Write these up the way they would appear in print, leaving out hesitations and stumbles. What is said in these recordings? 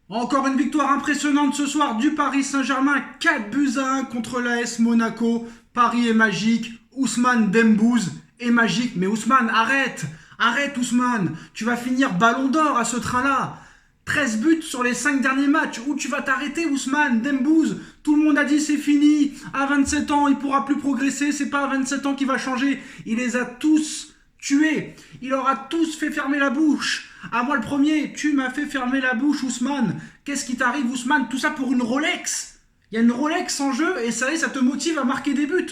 Encore une victoire impressionnante ce soir du Paris Saint-Germain, 4-1 contre l'AS Monaco. Paris est magique, Ousmane Dembouz est magique. Mais Ousmane, arrête. Arrête Ousmane, tu vas finir ballon d'or à ce train-là. 13 buts sur les 5 derniers matchs. Où tu vas t'arrêter Ousmane Dembouz? Tout le monde a dit c'est fini. À 27 ans, il pourra plus progresser. C'est pas à 27 ans qu'il va changer. Il les a tous tués. Il leur a tous fait fermer la bouche. À moi le premier, tu m'as fait fermer la bouche Ousmane. Qu'est-ce qui t'arrive Ousmane? Tout ça pour une Rolex. Il y a une Rolex en jeu et ça y est, ça te motive à marquer des buts.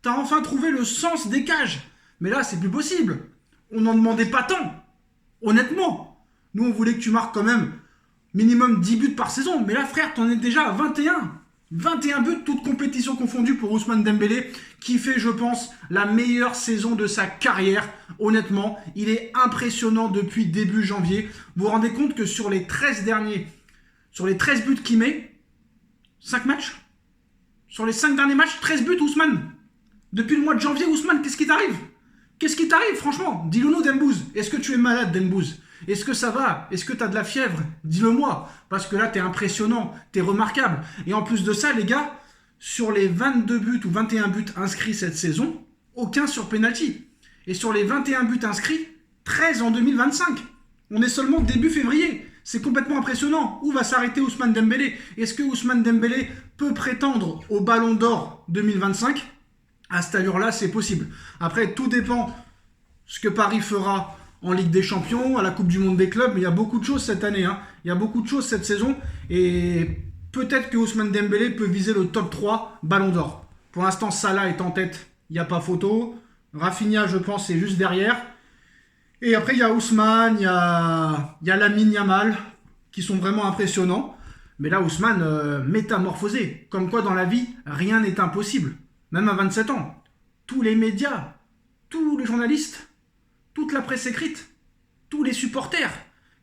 T'as enfin trouvé le sens des cages. Mais là, c'est plus possible. On n'en demandait pas tant. Honnêtement. Nous, on voulait que tu marques quand même minimum 10 buts par saison. Mais là, frère, t'en es déjà à 21. 21 buts, toutes compétitions confondues pour Ousmane Dembélé, qui fait, je pense, la meilleure saison de sa carrière. Honnêtement, il est impressionnant depuis début janvier. Vous vous rendez compte que sur les 13 buts qu'il met, 5 matchs. Sur les 5 derniers matchs, 13 buts, Ousmane. Depuis le mois de janvier, Ousmane, qu'est-ce qui t'arrive? Qu'est-ce qui t'arrive, franchement? Dis-le-nous, Dembouz. Est-ce que tu es malade, Dembouz? Est-ce que ça va? Est-ce que tu as de la fièvre? Dis-le-moi. Parce que là, tu es impressionnant. Tu es remarquable. Et en plus de ça, les gars, sur les 22 buts ou 21 buts inscrits cette saison, aucun sur penalty. Et sur les 21 buts inscrits, 13 en 2025. On est seulement début février. C'est complètement impressionnant. Où va s'arrêter Ousmane Dembélé? Est-ce que Ousmane Dembélé peut prétendre au Ballon d'Or 2025? À cette allure-là, c'est possible. Après, tout dépend ce que Paris fera en Ligue des Champions, à la Coupe du Monde des clubs. Mais il y a beaucoup de choses cette année. Il y a beaucoup de choses cette saison. Et peut-être que Ousmane Dembélé peut viser le top 3 Ballon d'Or. Pour l'instant, Salah est en tête. Il n'y a pas photo. Rafinha, je pense, est juste derrière. Et après, il y a Ousmane, il y a Lamine Yamal, qui sont vraiment impressionnants. Mais là, Ousmane, métamorphosé. Comme quoi, dans la vie, rien n'est impossible. Même à 27 ans. Tous les médias, tous les journalistes, toute la presse écrite, tous les supporters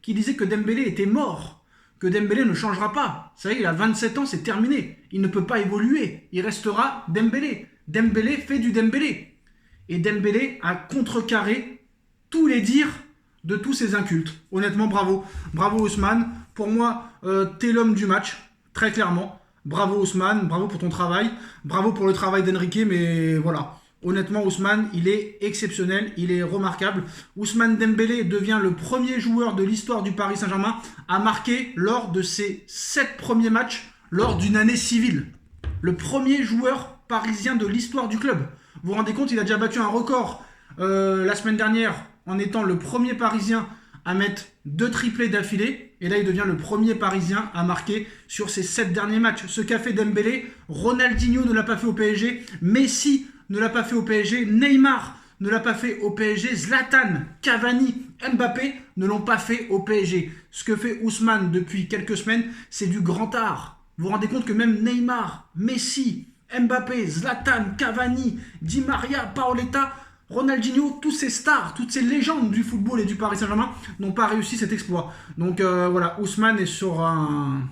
qui disaient que Dembélé était mort, que Dembélé ne changera pas. Ça y est, il a 27 ans, c'est terminé. Il ne peut pas évoluer. Il restera Dembélé. Dembélé fait du Dembélé. Et Dembélé a contrecarré tous les dires de tous ces incultes. Honnêtement, bravo. Bravo Ousmane. Pour moi, t'es l'homme du match, très clairement. Bravo Ousmane, bravo pour ton travail. Bravo pour le travail d'Enrique, mais voilà. Honnêtement, Ousmane, il est exceptionnel, il est remarquable. Ousmane Dembélé devient le premier joueur de l'histoire du Paris Saint-Germain à marquer lors de ses 7 premiers matchs lors d'une année civile. Le premier joueur parisien de l'histoire du club. Vous vous rendez compte, il a déjà battu un record la semaine dernière en étant le premier Parisien à mettre 2 triplés d'affilée. Et là, il devient le premier Parisien à marquer sur ses 7 derniers matchs. Ce qu'a fait Dembélé, Ronaldinho ne l'a pas fait au PSG, Messi ne l'a pas fait au PSG, Neymar ne l'a pas fait au PSG, Zlatan, Cavani, Mbappé ne l'ont pas fait au PSG. Ce que fait Ousmane depuis quelques semaines, c'est du grand art. Vous vous rendez compte que même Neymar, Messi, Mbappé, Zlatan, Cavani, Di Maria, Paoletta, Ronaldinho, tous ces stars, toutes ces légendes du football et du Paris Saint-Germain n'ont pas réussi cet exploit. Donc voilà, Ousmane est sur un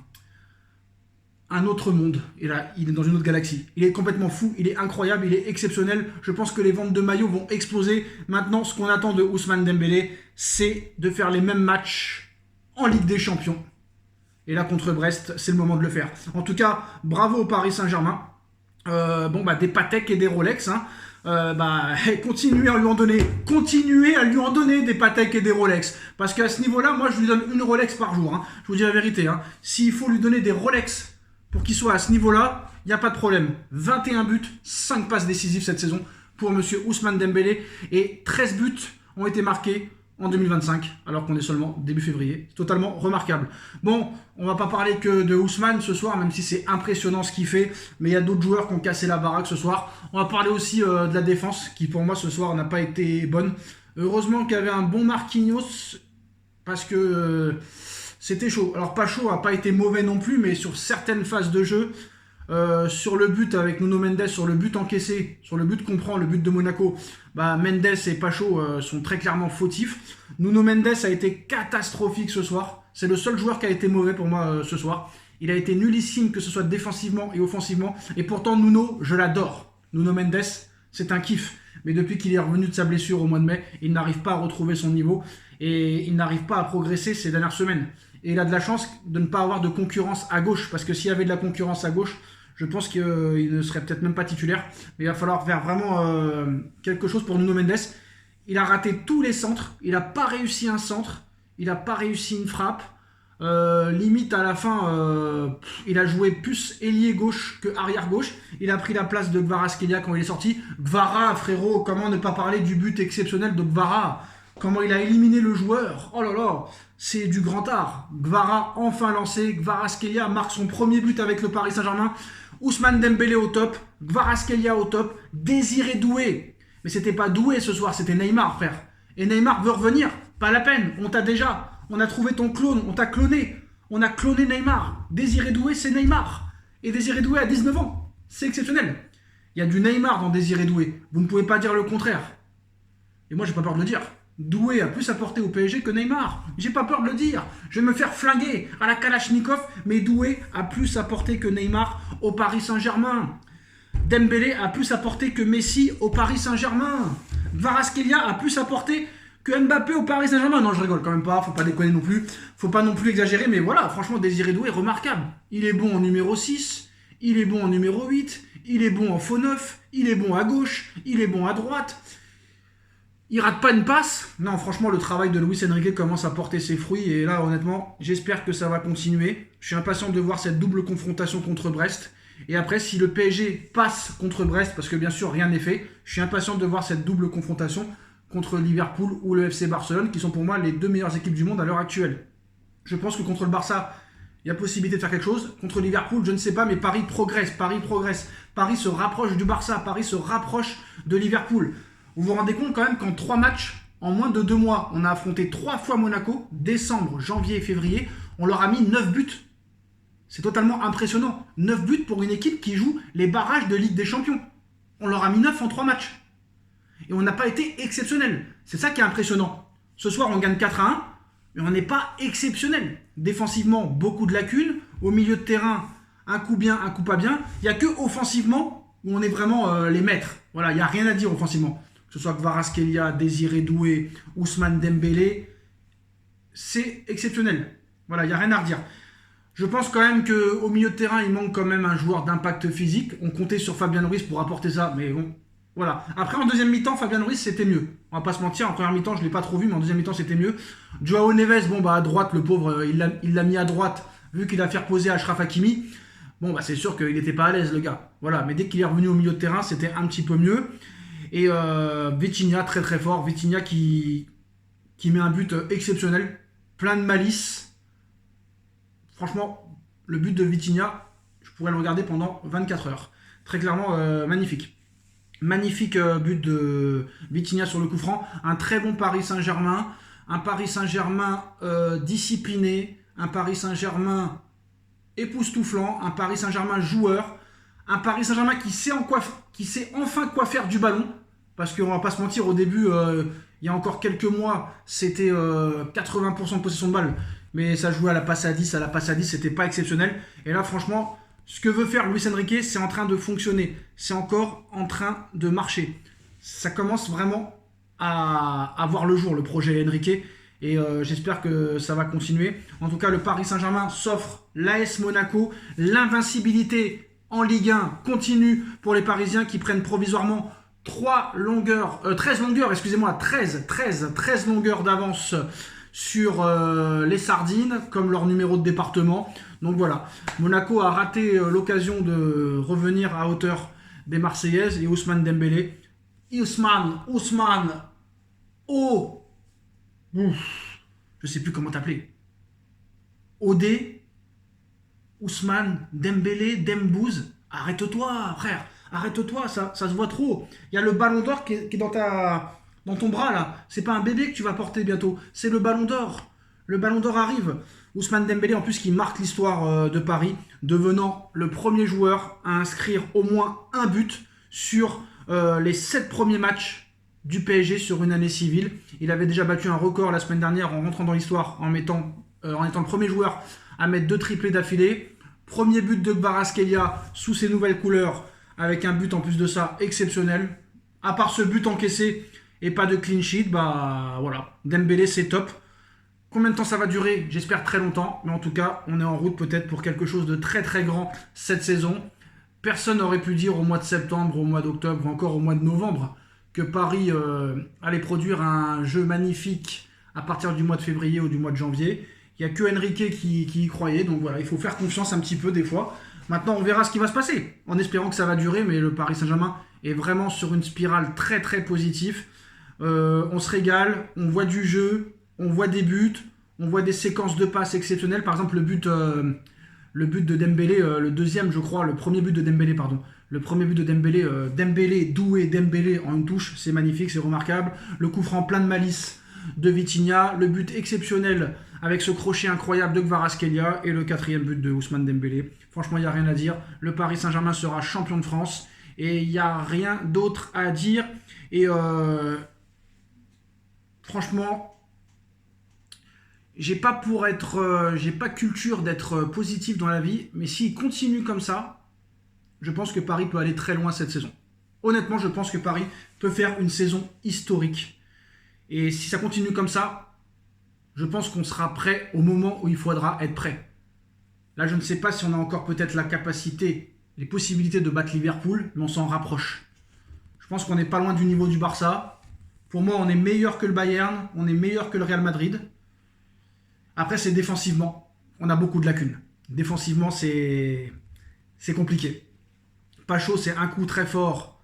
autre monde. Et là, il est dans une autre galaxie. Il est complètement fou, il est incroyable, il est exceptionnel. Je pense que les ventes de maillots vont exploser. Maintenant, ce qu'on attend de Ousmane Dembélé, c'est de faire les mêmes matchs en Ligue des Champions. Et là, contre Brest, c'est le moment de le faire. En tout cas, bravo au Paris Saint-Germain. Des Patek et des Rolex, continuez à lui en donner. Continuez à lui en donner des Patek et des Rolex. Parce qu'à ce niveau-là, moi, je lui donne une Rolex par jour. Je vous dis la vérité. S'il faut lui donner des Rolex pour qu'il soit à ce niveau-là, il n'y a pas de problème. 21 buts, 5 passes décisives cette saison pour monsieur Ousmane Dembélé. Et 13 buts ont été marqués en 2025, alors qu'on est seulement début février. C'est totalement remarquable. Bon, on va pas parler que de Ousmane ce soir, même si c'est impressionnant ce qu'il fait, mais il y a d'autres joueurs qui ont cassé la baraque ce soir. On va parler aussi de la défense, qui pour moi ce soir n'a pas été bonne. Heureusement qu'il y avait un bon Marquinhos, parce que c'était chaud. Alors pas chaud, a pas été mauvais non plus, mais sur certaines phases de jeu, sur le but avec Nuno Mendes, sur le but encaissé, sur le but qu'on prend, le but de Monaco, Mendes et Pacho sont très clairement fautifs. Nuno Mendes a été catastrophique ce soir. C'est le seul joueur qui a été mauvais pour moi ce soir. Il a été nullissime, que ce soit défensivement et offensivement. Et pourtant, Nuno, je l'adore. Nuno Mendes, c'est un kiff. Mais depuis qu'il est revenu de sa blessure au mois de mai, il n'arrive pas à retrouver son niveau. Et il n'arrive pas à progresser ces dernières semaines. Et il a de la chance de ne pas avoir de concurrence à gauche, parce que s'il y avait de la concurrence à gauche, je pense qu'il ne serait peut-être même pas titulaire. Mais il va falloir faire vraiment quelque chose pour Nuno Mendes. Il a raté tous les centres, il n'a pas réussi un centre, il n'a pas réussi une frappe. Limite à la fin, il a joué plus ailier gauche que arrière gauche. Il a pris la place de Kvaratskhelia quand il est sorti. Kvara, frérot, comment ne pas parler du but exceptionnel de Kvara? Comment il a éliminé le joueur? Oh là là, c'est du grand art. Kvara enfin lancé. Kvaratskhelia marque son premier but avec le Paris Saint-Germain. Ousmane Dembélé au top. Kvaratskhelia au top. Désiré Doué. Mais c'était pas Doué ce soir, c'était Neymar, frère. Et Neymar veut revenir. Pas la peine, on t'a déjà. On a trouvé ton clone, on t'a cloné. On a cloné Neymar. Désiré Doué, c'est Neymar. Et Désiré Doué a 19 ans. C'est exceptionnel. Il y a du Neymar dans Désiré Doué. Vous ne pouvez pas dire le contraire. Et moi, j'ai pas peur de le dire. Doué a plus apporté au PSG que Neymar. J'ai pas peur de le dire. Je vais me faire flinguer à la Kalachnikov, mais Doué a plus apporté que Neymar au Paris Saint-Germain. Dembélé a plus apporté que Messi au Paris Saint-Germain. Kvaratskhelia a plus apporté que Mbappé au Paris Saint-Germain. Non, je rigole quand même pas, faut pas déconner non plus. Faut pas non plus exagérer, mais voilà, franchement, Désiré Doué est remarquable. Il est bon en numéro 6, il est bon en numéro 8, il est bon en faux 9, il est bon à gauche, il est bon à droite. Il rate pas une passe. Non, franchement, le travail de Luis Enrique commence à porter ses fruits. Et là, honnêtement, j'espère que ça va continuer. Je suis impatient de voir cette double confrontation contre Brest. Et après, si le PSG passe contre Brest, parce que bien sûr, rien n'est fait, je suis impatient de voir cette double confrontation contre Liverpool ou le FC Barcelone, qui sont pour moi les deux meilleures équipes du monde à l'heure actuelle. Je pense que contre le Barça, il y a possibilité de faire quelque chose. Contre Liverpool, je ne sais pas, mais Paris progresse. Paris se rapproche du Barça. Paris se rapproche de Liverpool. Vous vous rendez compte quand même qu'en 3 matchs, en moins de 2 mois, on a affronté 3 fois Monaco, décembre, janvier et février. On leur a mis 9 buts. C'est totalement impressionnant. 9 buts pour une équipe qui joue les barrages de Ligue des Champions. On leur a mis 9 en 3 matchs. Et on n'a pas été exceptionnel. C'est ça qui est impressionnant. Ce soir, on gagne 4-1, mais on n'est pas exceptionnel. Défensivement, beaucoup de lacunes. Au milieu de terrain, un coup bien, un coup pas bien. Il n'y a que offensivement où on est vraiment les maîtres. Voilà, il n'y a rien à dire offensivement. Que ce soit Kvaratskhelia, Désiré Doué, Ousmane Dembélé, c'est exceptionnel. Voilà, il n'y a rien à redire. Je pense quand même qu'au milieu de terrain, il manque quand même un joueur d'impact physique. On comptait sur Fabien Ruiz pour apporter ça, mais bon, voilà. Après, en deuxième mi-temps, Fabien Ruiz, c'était mieux. On va pas se mentir, en première mi-temps, je ne l'ai pas trop vu, mais en deuxième mi-temps, c'était mieux. Joao Neves, bon, bah à droite, le pauvre, il l'a mis à droite, vu qu'il a fait reposer Achraf Hakimi. Bon, bah c'est sûr qu'il n'était pas à l'aise, le gars. Voilà, mais dès qu'il est revenu au milieu de terrain, c'était un petit peu mieux. Et Vitinha, très très fort. Vitinha qui met un but exceptionnel, plein de malice. Franchement, le but de Vitinha, je pourrais le regarder pendant 24 heures. Très clairement, magnifique. Magnifique but de Vitinha sur le coup franc. Un très bon Paris Saint-Germain. Un Paris Saint-Germain discipliné. Un Paris Saint-Germain époustouflant. Un Paris Saint-Germain joueur. Un Paris Saint-Germain qui sait enfin quoi faire du ballon. Parce qu'on va pas se mentir, au début, il y a encore quelques mois, c'était 80% de possession de balle. Mais ça jouait à la passe à 10, c'était pas exceptionnel. Et là, franchement, ce que veut faire Luis Enrique, c'est en train de fonctionner. C'est encore en train de marcher. Ça commence vraiment à voir le jour, le projet Enrique. Et j'espère que ça va continuer. En tout cas, le Paris Saint-Germain s'offre l'AS Monaco. L'invincibilité en Ligue 1 continue pour les Parisiens qui prennent provisoirement 13 longueurs d'avance sur les Sardines, comme leur numéro de département. Donc voilà, Monaco a raté l'occasion de revenir à hauteur des Marseillaises. Et Ousmane Dembélé, je sais plus comment t'appeler. Odé, Ousmane Dembélé, Dembouz, arrête-toi frère. Arrête-toi, ça se voit trop. Il y a le ballon d'or qui est dans ton bras là. C'est pas un bébé que tu vas porter bientôt. C'est le ballon d'or. Le ballon d'or arrive. Ousmane Dembélé en plus qui marque l'histoire de Paris, devenant le premier joueur à inscrire au moins un but sur les 7 premiers matchs du PSG sur une année civile. Il avait déjà battu un record la semaine dernière en rentrant dans l'histoire en étant le premier joueur à mettre 2 triplés d'affilée. Premier but de Kvaratskhelia sous ses nouvelles couleurs, avec un but en plus de ça exceptionnel. À part ce but encaissé et pas de clean sheet, bah voilà. Dembélé c'est top. Combien de temps ça va durer? J'espère très longtemps, mais en tout cas, on est en route peut-être pour quelque chose de très très grand cette saison. Personne n'aurait pu dire au mois de septembre, au mois d'octobre, ou encore au mois de novembre, que Paris allait produire un jeu magnifique à partir du mois de février ou du mois de janvier. Il n'y a que Enrique qui y croyait, donc voilà, il faut faire confiance un petit peu des fois. Maintenant, on verra ce qui va se passer, en espérant que ça va durer, mais le Paris Saint-Germain est vraiment sur une spirale très très positive. On se régale, on voit du jeu, on voit des buts, on voit des séquences de passes exceptionnelles. Par exemple, le but de Dembélé, le deuxième, je crois, le premier but de Dembélé, pardon. Le premier but de Dembélé, Dembélé, Doué, Dembélé en une touche, c'est magnifique, c'est remarquable. Le coup franc plein de malice de Vitinha, le but exceptionnel avec ce crochet incroyable de Kvaratskhelia et le quatrième but de Ousmane Dembélé. Franchement, il n'y a rien à dire. Le Paris Saint-Germain sera champion de France et il n'y a rien d'autre à dire. Et franchement, j'ai pas culture d'être positif dans la vie, mais s'il continue comme ça, je pense que Paris peut aller très loin cette saison. Honnêtement, je pense que Paris peut faire une saison historique. Et si ça continue comme ça, je pense qu'on sera prêt au moment où il faudra être prêt. Là, je ne sais pas si on a encore peut-être la capacité, les possibilités de battre Liverpool, mais on s'en rapproche. Je pense qu'on n'est pas loin du niveau du Barça. Pour moi, on est meilleur que le Bayern, on est meilleur que le Real Madrid. Après, c'est défensivement. On a beaucoup de lacunes. Défensivement, c'est compliqué. Pacho, c'est un coup très fort.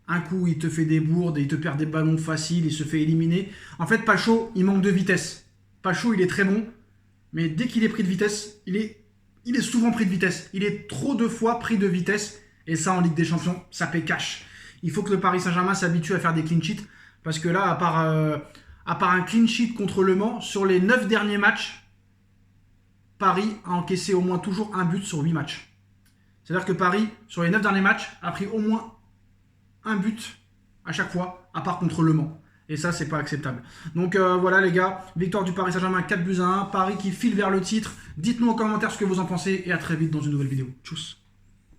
Un coup, il te fait des bourdes, il te perd des ballons faciles, il se fait éliminer. En fait, Pacho, il manque de vitesse. Pacho, il est très bon, mais dès qu'il est pris de vitesse, il est souvent pris de vitesse. Il est trop de fois pris de vitesse. Et ça, en Ligue des Champions, ça paie cash. Il faut que le Paris Saint-Germain s'habitue à faire des clean sheets. Parce que là, à part un clean sheet contre Le Mans, sur les 9 derniers matchs, Paris a encaissé au moins toujours un but sur 8 matchs. C'est-à-dire que Paris, sur les 9 derniers matchs, a pris au moins un but à chaque fois, à part contre Le Mans. Et ça, c'est pas acceptable. Donc voilà les gars, victoire du Paris Saint-Germain 4-1. Paris qui file vers le titre. Dites-nous en commentaire ce que vous en pensez et à très vite dans une nouvelle vidéo. Tchuss.